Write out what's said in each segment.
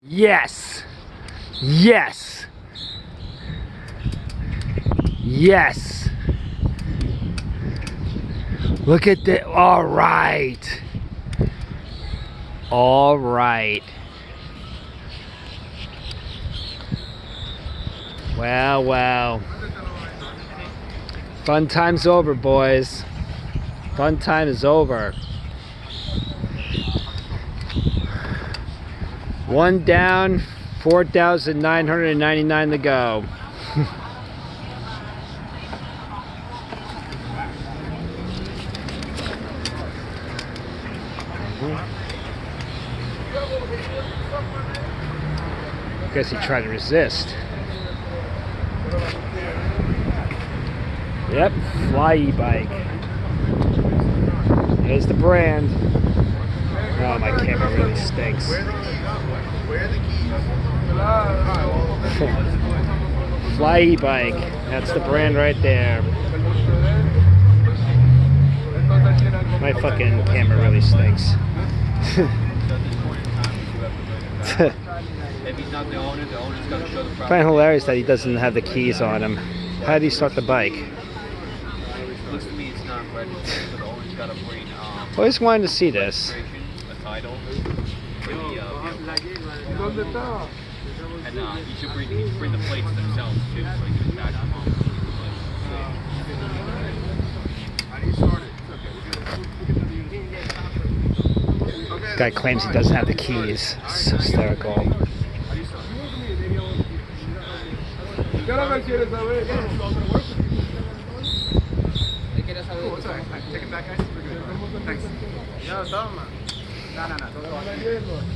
Yes. Yes. Yes. Look at that. All right. All right. Wow, wow. Fun time's over, boys. Fun time is over. One down, 4,999 to go. Guess he tried to resist. Yep, Fly e-bike. There's the brand. Oh, my camera really stinks. Fly e-bike. That's the brand right there. My fucking camera really stinks. I find it hilarious that he doesn't have the keys on him. How did he start the bike? I always wanted to see this. And you should bring the plates themselves too, so you can attach them on. This guy claims he doesn't have the keys. It's hysterical. Take it back, guys. We're good. Thanks. No.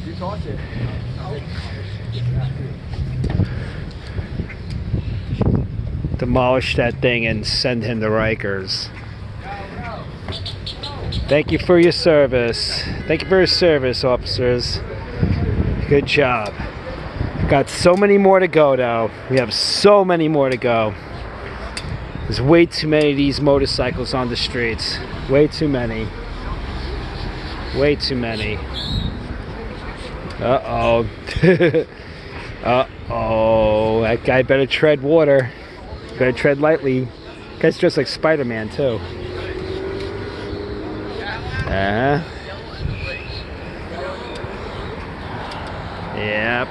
You tossed it. Demolish that thing and send him to Rikers. Thank you for your service. Thank you for your service, officers. Good job. Got so many more to go, though. We have so many more to go. There's way too many of these motorcycles on the streets. Way too many. Way too many. Uh-oh. Uh-oh. That guy better tread water. Better tread lightly. Guy's dressed like Spider-Man, too. Yep.